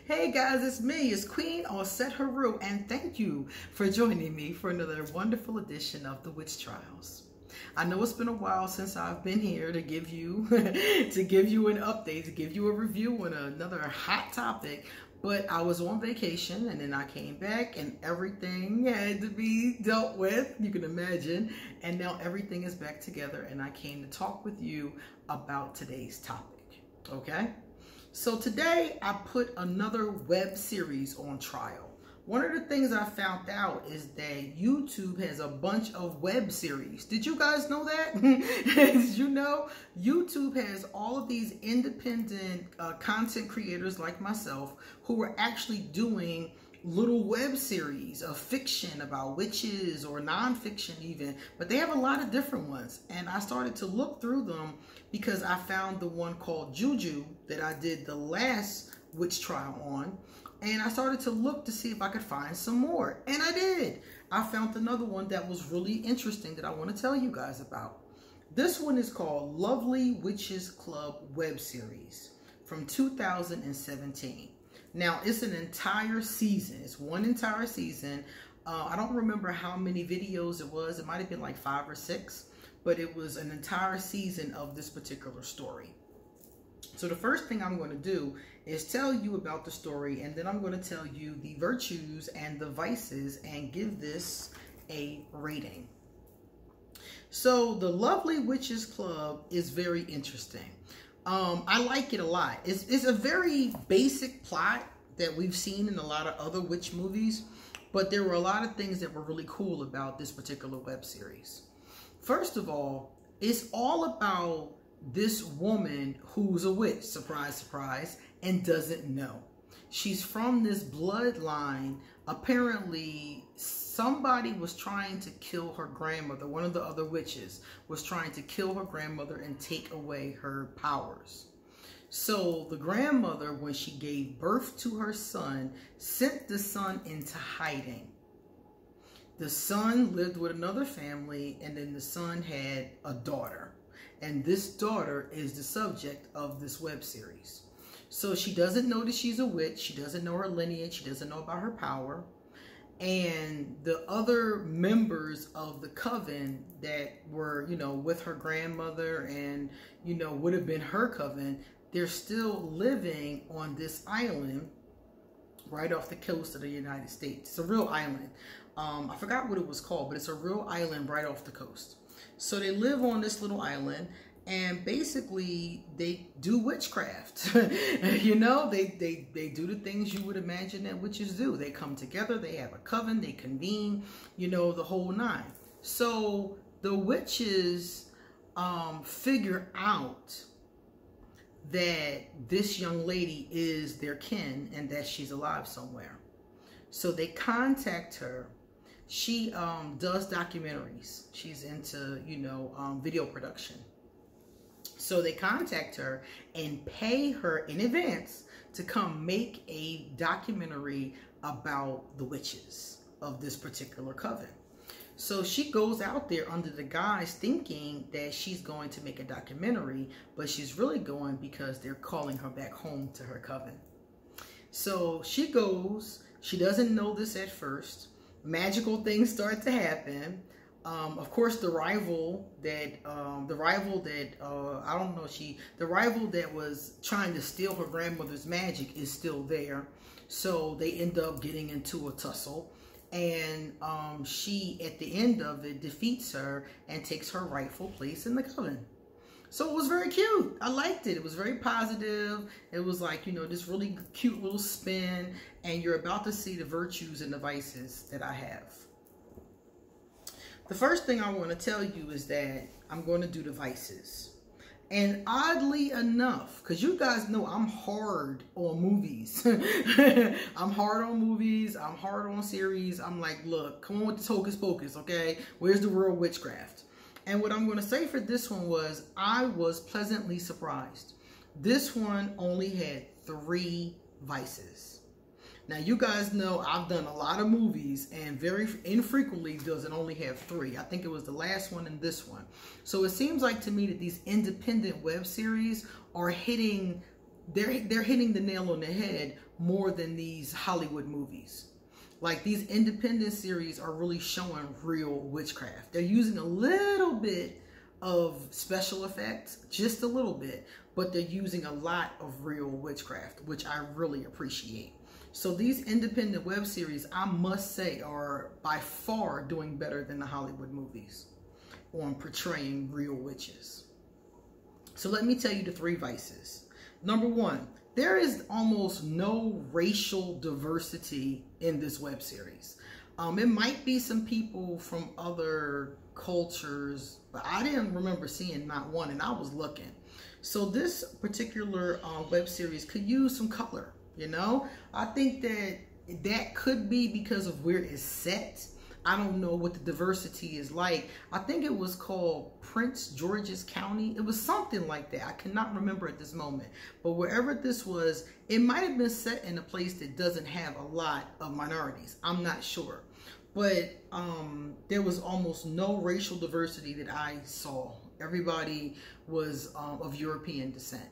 Hey guys, it's me, it's Queen Auset-Heru, and thank you for joining me for another wonderful edition of The Witch Trials. I know it's been a while since I've been here to give you an update, to give you a review on another hot topic, but I was on vacation and then I came back and everything had to be dealt with, you can imagine, and now everything is back together and I came to talk with you about today's topic, okay? So today I put another web series on trial. One of the things I found out is that YouTube has a bunch of web series. Did you guys know that? Did you know? YouTube has all of these independent content creators like myself who are actually doing little web series of fiction about witches or nonfiction even, but they have a lot of different ones. And I started to look through them because I found the one called Juju that I did the last witch trial on. And I started to look to see if I could find some more. And I did. I found another one that was really interesting that I want to tell you guys about. This one is called Lovely Witches Club web series from 2017. Now, it's an entire season. It's one entire season. I don't remember how many videos it was. It might have been like 5 or 6. But it was an entire season of this particular story. So the first thing I'm going to do is tell you about the story, and then I'm going to tell you the virtues and the vices and give this a rating. So the Lovely Witches Club is very interesting. I like it a lot. It's a very basic plot that we've seen in a lot of other witch movies, but there were a lot of things that were really cool about this particular web series. First of all, it's all about this woman who's a witch, surprise, surprise, and doesn't know. She's from this bloodline. Apparently, somebody was trying to kill her grandmother. One of the other witches was trying to kill her grandmother and take away her powers. So the grandmother, when she gave birth to her son, sent the son into hiding. The son lived with another family, and then the son had a daughter. And this daughter is the subject of this web series. So she doesn't know that she's a witch. She doesn't know her lineage. She doesn't know about her power. And the other members of the coven that were, with her grandmother and, would have been her coven, they're still living on this island right off the coast of the United States. It's a real island. I forgot what it was called, but it's a real island right off the coast. So they live on this little island, and basically they do witchcraft. They do the things you would imagine that witches do. They come together, they have a coven, they convene, the whole nine. So the witches figure out that this young lady is their kin and that she's alive somewhere. So they contact her. She does documentaries. She's into, video production. So they contact her and pay her in advance to come make a documentary about the witches of this particular coven. So she goes out there under the guise thinking that she's going to make a documentary, but she's really going because they're calling her back home to her coven. So she goes. She doesn't know this at first. Magical things start to happen. Of course, the rival that was trying to steal her grandmother's magic is still there. So they end up getting into a tussle, and she, at the end of it, defeats her and takes her rightful place in the coven. So it was very cute. I liked it. It was very positive. It was like, this really cute little spin. And you're about to see the virtues and the vices that I have. The first thing I want to tell you is that I'm going to do the vices. And oddly enough, because you guys know I'm hard on movies. I'm hard on movies. I'm hard on series. I'm like, look, come on with this hocus pocus, okay? Where's the real witchcraft? And what I'm going to say for this one was I was pleasantly surprised. This one only had 3 vices. Now, you guys know I've done a lot of movies, and very infrequently does it only have 3. I think it was the last one and this one. So it seems like to me that these independent web series are hitting they're hitting the nail on the head more than these Hollywood movies. Like, these independent series are really showing real witchcraft. They're using a little bit of special effects, just a little bit, but they're using a lot of real witchcraft, which I really appreciate. So these independent web series, I must say, are by far doing better than the Hollywood movies on portraying real witches. So let me tell you the 3 vices. Number 1, there is almost no racial diversity in this web series. It might be some people from other cultures, but I didn't remember seeing not one, and I was looking. So this particular web series could use some color, you know? I think that could be because of where it's set. I don't know what the diversity is like. I think it was called Prince George's County. It was something like that. I cannot remember at this moment. But wherever this was, it might have been set in a place that doesn't have a lot of minorities. I'm not sure. But there was almost no racial diversity that I saw. Everybody was of European descent.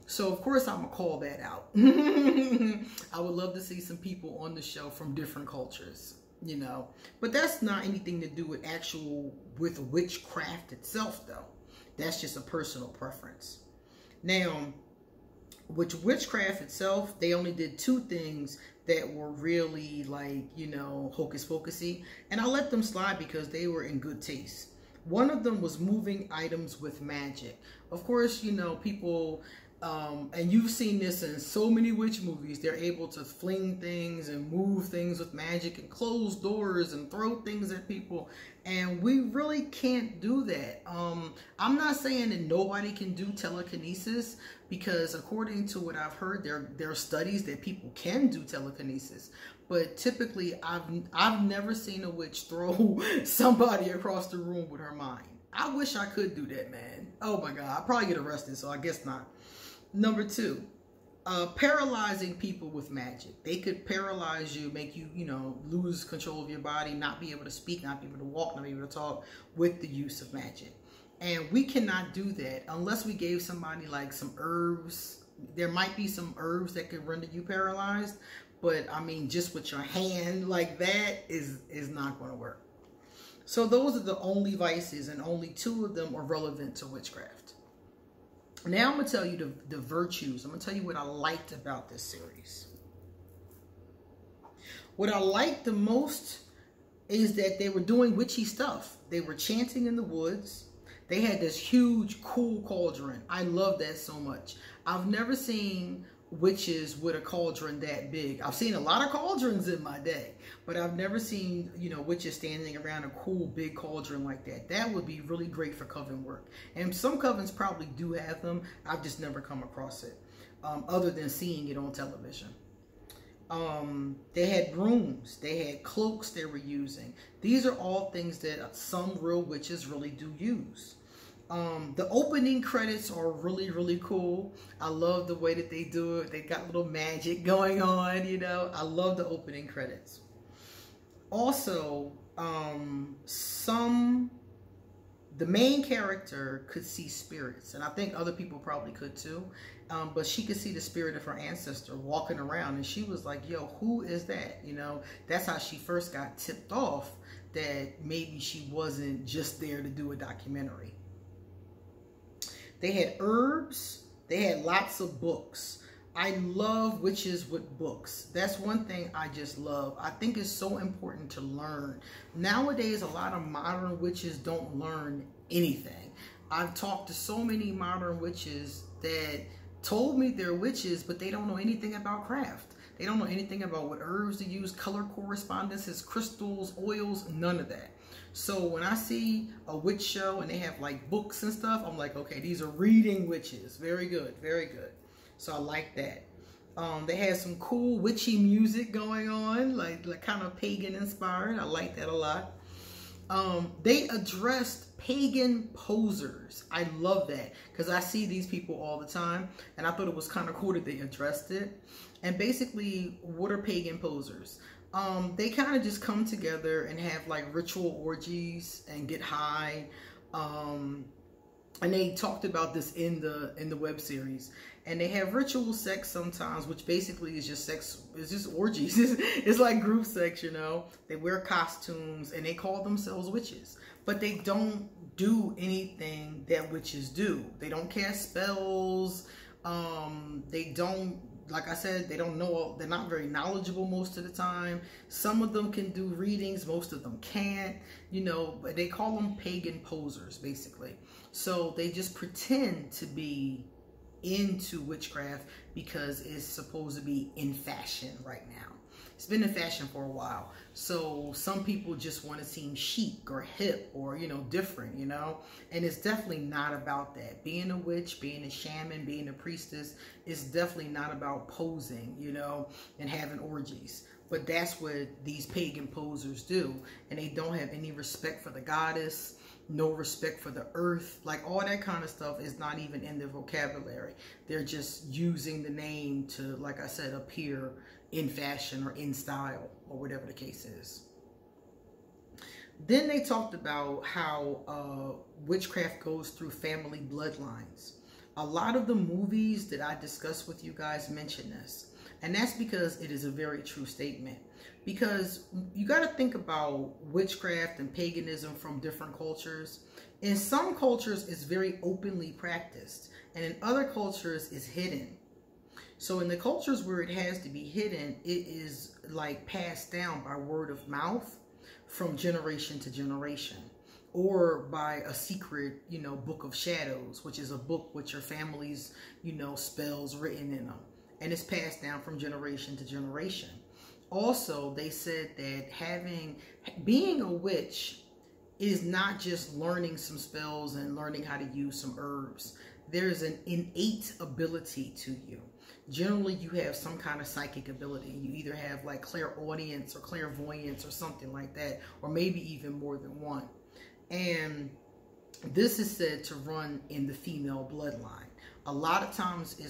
So, of course, I'm going to call that out. I would love to see some people on the show from different cultures, you know. But that's not anything to do with witchcraft itself, though. That's just a personal preference. Now, with witchcraft itself, they only did 2 things that were really, like, you know, hocus pocusy. And I let them slide because they were in good taste. One of them was moving items with magic. Of course, you know, people... and you've seen this in so many witch movies. They're able to fling things and move things with magic and close doors and throw things at people. And we really can't do that. I'm not saying that nobody can do telekinesis, because according to what I've heard, there are studies that people can do telekinesis. But typically, I've never seen a witch throw somebody across the room with her mind. I wish I could do that, man. Oh my God, I'd probably get arrested, so I guess not. Number 2, paralyzing people with magic. They could paralyze you, make you, you know, lose control of your body, not be able to speak, not be able to walk, not be able to talk with the use of magic. And we cannot do that unless we gave somebody like some herbs. There might be some herbs that could render you paralyzed, but I mean, just with your hand like that is not going to work. So those are the only vices, and only 2 of them are relevant to witchcraft. Now I'm going to tell you the virtues. I'm going to tell you what I liked about this series. What I liked the most is that they were doing witchy stuff. They were chanting in the woods. They had this huge, cool cauldron. I love that so much. I've never seen witches with a cauldron that big. I've seen a lot of cauldrons in my day, but I've never seen, you know, witches standing around a cool big cauldron like that. That would be really great for coven work. And some covens probably do have them. I've just never come across it, other than seeing it on television. They had brooms, they had cloaks they were using. These are all things that some real witches really do use. The opening credits are really, really cool. I love the way that they do it. They got little magic going on, you know. I love the opening credits. Also, the main character could see spirits, and I think other people probably could too. But she could see the spirit of her ancestor walking around, and she was like, yo, who is that? You know, that's how she first got tipped off that maybe she wasn't just there to do a documentary. They had herbs. They had lots of books. I love witches with books. That's one thing I just love. I think it's so important to learn. Nowadays, a lot of modern witches don't learn anything. I've talked to so many modern witches that told me they're witches, but they don't know anything about craft. They don't know anything about what herbs to use, color correspondences, crystals, oils, none of that. So when I see a witch show and they have like books and stuff, I'm like, okay, these are reading witches. Very good, very good. So I like that. They had some cool witchy music going on, like kind of pagan inspired. I like that a lot. They addressed pagan posers. I love that because I see these people all the time, and I thought it was kind of cool that they addressed it. And basically, what are pagan posers? They kind of just come together and have like ritual orgies and get high. And they talked about this in the web series. And they have ritual sex sometimes, which basically is just sex. It's just orgies. It's like group sex, you know. They wear costumes and they call themselves witches, but they don't do anything that witches do. They don't cast spells. They don't, like I said, they don't know. They're not very knowledgeable most of the time. Some of them can do readings. Most of them can't, you know, but they call them pagan posers, basically. So they just pretend to be into witchcraft because it's supposed to be in fashion right now. It's been in fashion for a while. So some people just want to seem chic or hip or, you know, different, you know, and it's definitely not about that. Being a witch, being a shaman, being a priestess is definitely not about posing, you know, and having orgies. But that's what these pagan posers do. And they don't have any respect for the goddess, no respect for the earth. Like all that kind of stuff is not even in their vocabulary. They're just using the name to, like I said, appear in fashion or in style or whatever the case is. Then they talked about how witchcraft goes through family bloodlines. A lot of the movies that I discussed with you guys mention this. And that's because it is a very true statement. Because you got to think about witchcraft and paganism from different cultures. In some cultures, it's very openly practiced. And in other cultures, it's hidden. So in the cultures where it has to be hidden, it is like passed down by word of mouth from generation to generation. Or by a secret, you know, book of shadows, which is a book with your family's, you know, spells written in them. And it's passed down from generation to generation. Also, they said that being a witch is not just learning some spells and learning how to use some herbs. There's an innate ability to you. Generally, you have some kind of psychic ability. You either have like clairaudience or clairvoyance or something like that, or maybe even more than one. And this is said to run in the female bloodline. A lot of times,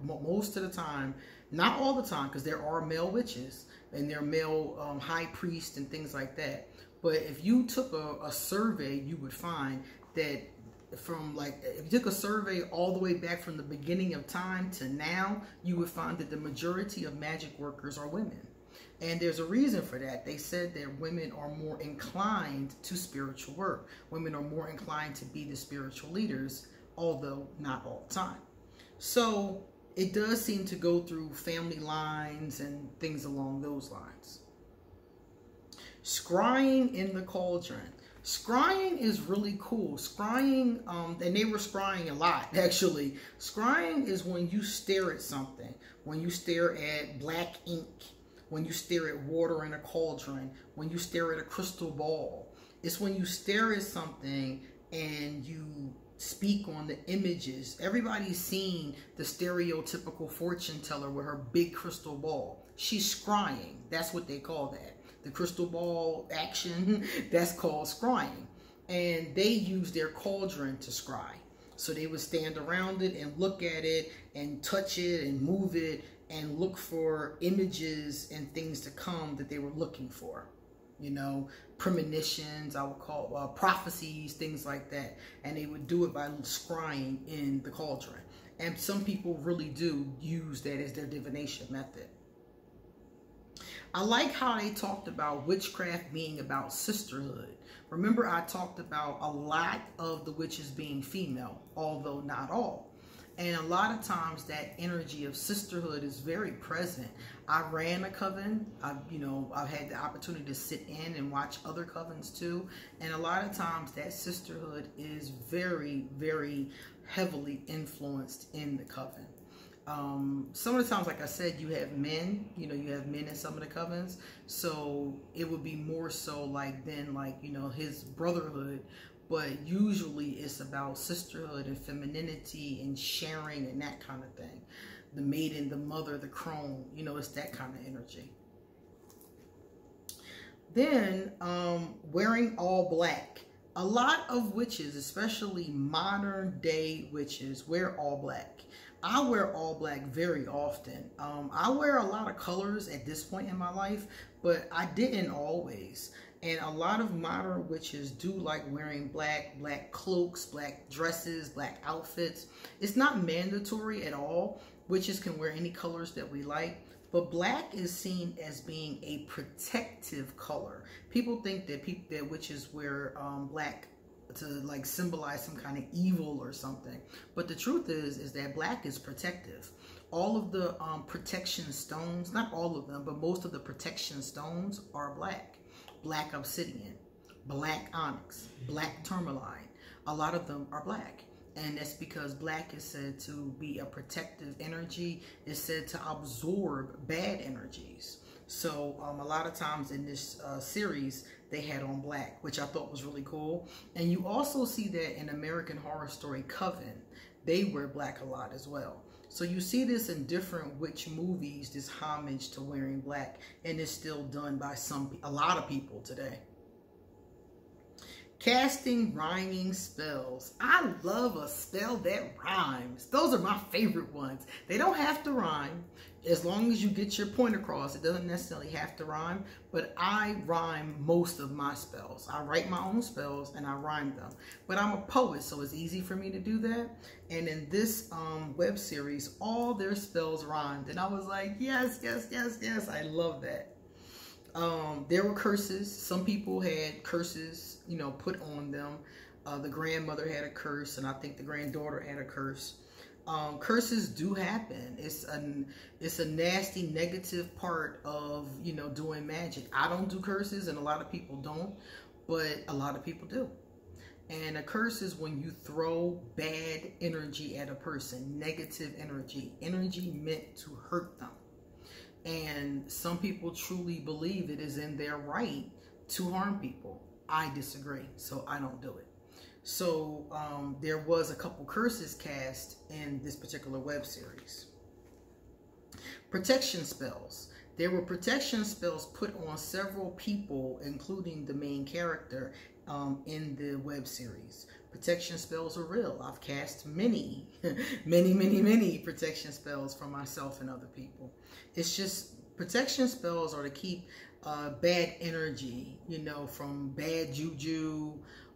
most of the time, not all the time, because there are male witches and there are male high priests and things like that. But if you took a survey, you would find that from like, if you took a survey all the way back from the beginning of time to now, you would find that the majority of magic workers are women. And there's a reason for that. They said that women are more inclined to spiritual work. Women are more inclined to be the spiritual leaders, although not all the time. So it does seem to go through family lines and things along those lines. Scrying in the cauldron. Scrying is really cool. Scrying, and they were scrying a lot, actually. Scrying is when you stare at something, when you stare at black ink, when you stare at water in a cauldron, when you stare at a crystal ball. It's when you stare at something and you speak on the images. Everybody's seen the stereotypical fortune teller with her big crystal ball. She's scrying. That's what they call that. The crystal ball action, that's called scrying. And they use their cauldron to scry. So they would stand around it and look at it and touch it and move it and look for images and things to come that they were looking for. You know, premonitions, I would call prophecies, things like that. And they would do it by scrying in the cauldron. And some people really do use that as their divination method. I like how they talked about witchcraft being about sisterhood. Remember, I talked about a lot of the witches being female, although not all. And a lot of times that energy of sisterhood is very present. I ran a coven. I've had the opportunity to sit in and watch other covens too. And a lot of times that sisterhood is very, very heavily influenced in the coven. Some of the times, like I said, you have men, you have men in some of the covens. So it would be more so like his brotherhood. But usually it's about sisterhood and femininity and sharing and that kind of thing. The maiden, the mother, the crone, it's that kind of energy. Then wearing all black. A lot of witches, especially modern day witches, wear all black. I wear all black very often. I wear a lot of colors at this point in my life, but I didn't always. And a lot of modern witches do like wearing black cloaks, black dresses, black outfits. It's not mandatory at all. Witches can wear any colors that we like, but black is seen as being a protective color. People think that witches wear black to like symbolize some kind of evil or something, but the truth is that black is protective. All of the protection stones, not all of them, but most of the protection stones are black. Black obsidian, black onyx, black tourmaline. A lot of them are black. And that's because black is said to be a protective energy. It's said to absorb bad energies. So a lot of times in this series, they had on black, which I thought was really cool. And you also see that in American Horror Story Coven. They wear black a lot as well. So you see this in different witch movies, this homage to wearing black, and it's still done by a lot of people today. Casting rhyming spells. I love a spell that rhymes. Those are my favorite ones. They don't have to rhyme. As long as you get your point across, it doesn't necessarily have to rhyme, but I rhyme most of my spells. I write my own spells and I rhyme them. But I'm a poet, so it's easy for me to do that. And in this web series, all their spells rhymed. And I was like, yes, yes, yes, yes. I love that. There were curses. Some people had curses, you know, put on them. The grandmother had a curse, and I think the granddaughter had a curse. Curses do happen. It's a nasty, negative part of, you know, doing magic. I don't do curses, and a lot of people don't, but a lot of people do. And a curse is when you throw bad energy at a person, negative energy meant to hurt them. And some people truly believe it is in their right to harm people. I disagree, so I don't do it. So there was a couple curses cast in this particular web series. Protection spells. There were protection spells put on several people, including the main character, in the web series. Protection spells are real. I've cast many, many protection spells for myself and other people. It's just protection spells are to keep bad energy, you know, from bad juju,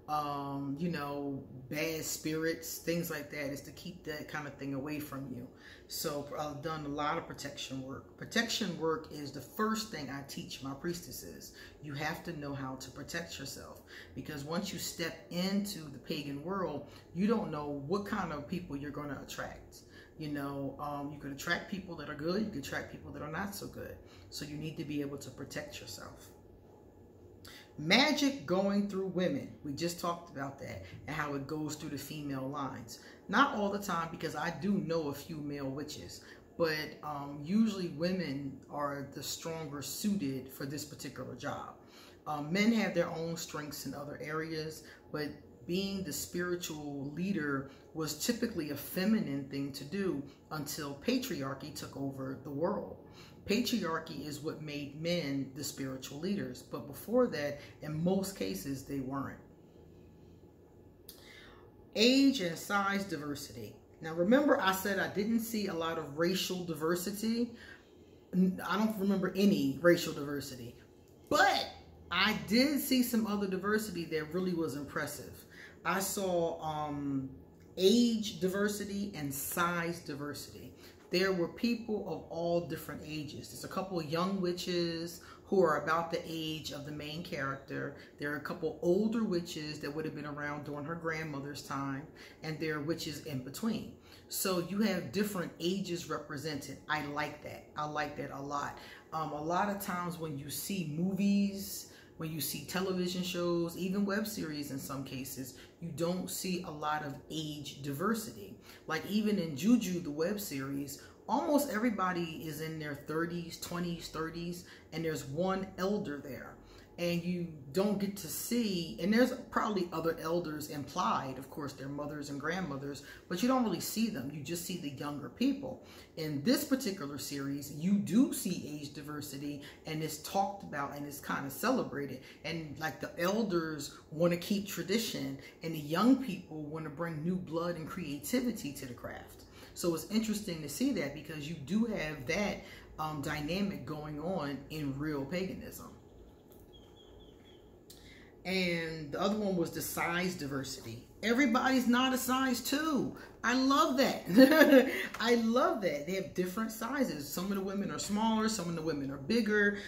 you know, bad spirits, things like that. Is to keep that kind of thing away from you. So I've done a lot of protection work. Protection work is the first thing I teach my priestesses. You have to know how to protect yourself, because once you step into the pagan world, you don't know what kind of people you're going to attract. You know, you could attract people that are good, you could attract people that are not so good. So you need to be able to protect yourself. Magic going through women. We just talked about that and how it goes through the female lines. Not all the time, because I do know a few male witches, but usually women are the stronger suited for this particular job. Men have their own strengths in other areas, but being the spiritual leader was typically a feminine thing to do until patriarchy took over the world. Patriarchy is what made men the spiritual leaders, but before that, in most cases, they weren't. Age and size diversity. Now remember, I said I didn't see a lot of racial diversity. I don't remember any racial diversity, but I did see some other diversity that really was impressive. I saw age diversity and size diversity. There were people of all different ages. There's a couple of young witches who are about the age of the main character. There are a couple older witches that would have been around during her grandmother's time, and there are witches in between. So you have different ages represented. I like that. I like that a lot. A lot of times when you see movies, when you see television shows, even web series in some cases, you don't see a lot of age diversity. Like even in Juju, the web series, almost everybody is in their 30s, 20s, 30s, and there's one elder there. And you don't get to see, and there's probably other elders implied, of course, their mothers and grandmothers, but you don't really see them. You just see the younger people. In this particular series, you do see age diversity, and it's talked about and it's kind of celebrated. And like the elders want to keep tradition, and the young people want to bring new blood and creativity to the craft. So it's interesting to see that, because you do have that dynamic going on in real paganism. And the other one was the size diversity. Everybody's not a size 2. I love that. I love that. They have different sizes. Some of the women are smaller. Some of the women are bigger.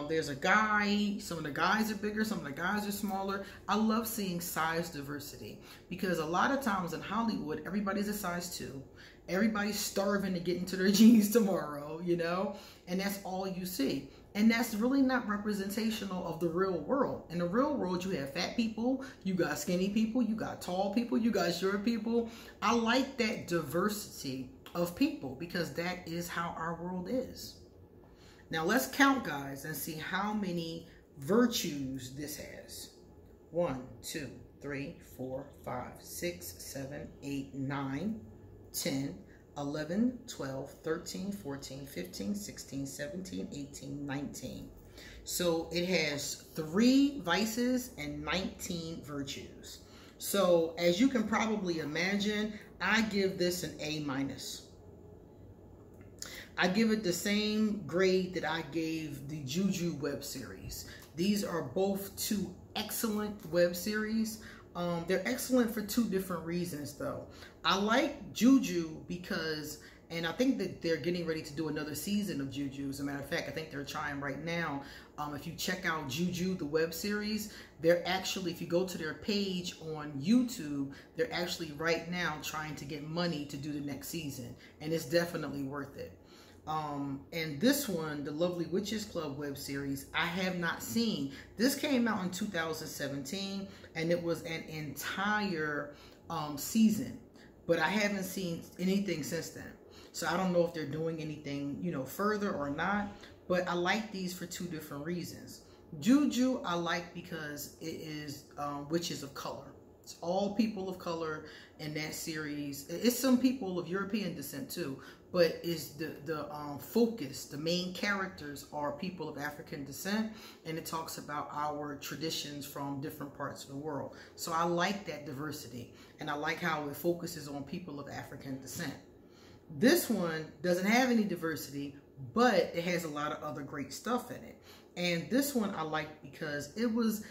There's a guy. Some of the guys are bigger. Some of the guys are smaller. I love seeing size diversity because a lot of times in Hollywood, everybody's a size 2. Everybody's starving to get into their jeans tomorrow, you know, and that's all you see. And that's really not representational of the real world. In the real world, you have fat people, you got skinny people, you got tall people, you got short people. I like that diversity of people because that is how our world is. Now let's count, guys, and see how many virtues this has. 1, 2, 3, 4, 5, 6, 7, 8, 9, 10, 11, 12, 13, 14, 15, 16, 17, 18, 19. So it has 3 vices and 19 virtues. So as you can probably imagine, I give this an A-. I give it the same grade that I gave the Juju web series. These are both 2 excellent web series. They're excellent for 2 different reasons, though. I like Juju because, and I think that they're getting ready to do another season of Juju. As a matter of fact, I think they're trying right now. If you check out Juju, the web series, they're actually, if you go to their page on YouTube, they're actually right now trying to get money to do the next season. And it's definitely worth it. And this one, the Lovely Witches Club web series, I have not seen. This came out in 2017 and it was an entire season, but I haven't seen anything since then. So I don't know if they're doing anything, you know, further or not, but I like these for 2 different reasons. Juju I like because it is witches of color. It's all people of color in that series. It's some people of European descent too, but it's the focus, the main characters are people of African descent, and it talks about our traditions from different parts of the world. So I like that diversity, and I like how it focuses on people of African descent. This one doesn't have any diversity, but it has a lot of other great stuff in it. And this one I like because it was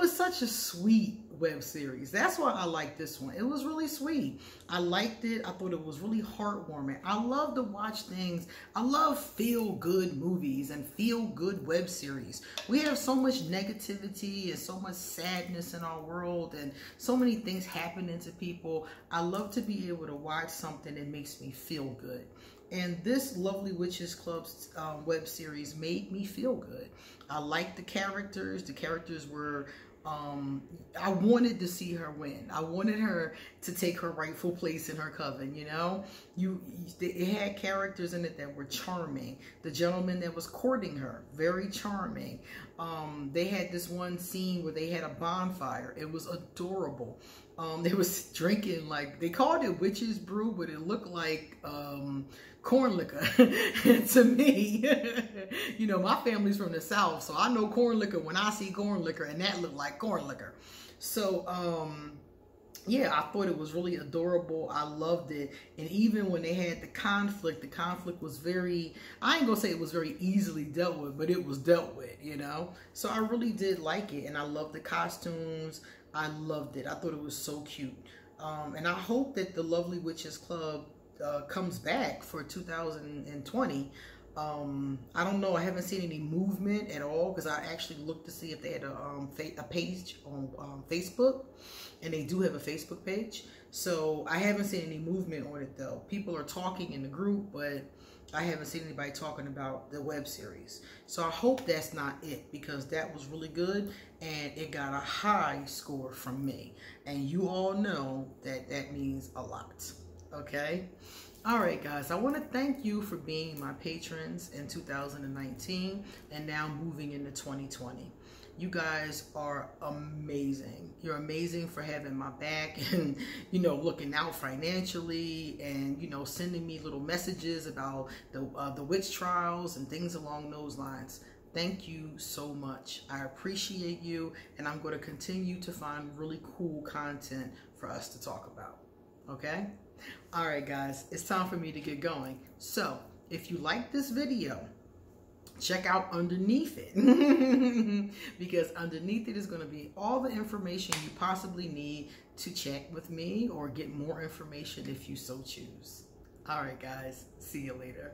such a sweet web series. That's why I like this one. It was really sweet. I liked it. I thought it was really heartwarming. I love to watch things. I love feel-good movies and feel-good web series. We have so much negativity and so much sadness in our world and so many things happening to people. I love to be able to watch something that makes me feel good. And this Lovely Witches Club's web series made me feel good. I liked the characters. The characters were, I wanted to see her win. I wanted her to take her rightful place in her coven, you know? It had characters in it that were charming. The gentleman that was courting her, very charming. They had this one scene where they had a bonfire. It was adorable. They was drinking, like, they called it witch's brew, but it looked like corn liquor to me. You know, my family's from the South, so I know corn liquor when I see corn liquor, and that looked like corn liquor. So yeah, I thought it was really adorable. I loved it. And even when they had the conflict was very, I ain't gonna say it was very easily dealt with, but it was dealt with, you know? So I really did like it, and I loved the costumes. I loved it. I thought it was so cute. And I hope that the Lovely Witches Club comes back for 2020. I don't know. I haven't seen any movement at all because I actually looked to see if they had a page on Facebook, and they do have a Facebook page. So I haven't seen any movement on it though. People are talking in the group, but I haven't seen anybody talking about the web series. So I hope that's not it, because that was really good and it got a high score from me. And you all know that that means a lot. Okay? All right, guys, I want to thank you for being my patrons in 2019 and now moving into 2020. You guys are amazing. You're amazing for having my back and, you know, looking out financially and, you know, sending me little messages about the witch trials and things along those lines. Thank you so much. I appreciate you, and I'm going to continue to find really cool content for us to talk about. Okay? All right, guys, it's time for me to get going. So if you like this video, check out underneath it because underneath it is going to be all the information you possibly need to check with me or get more information if you so choose. All right, guys, see you later.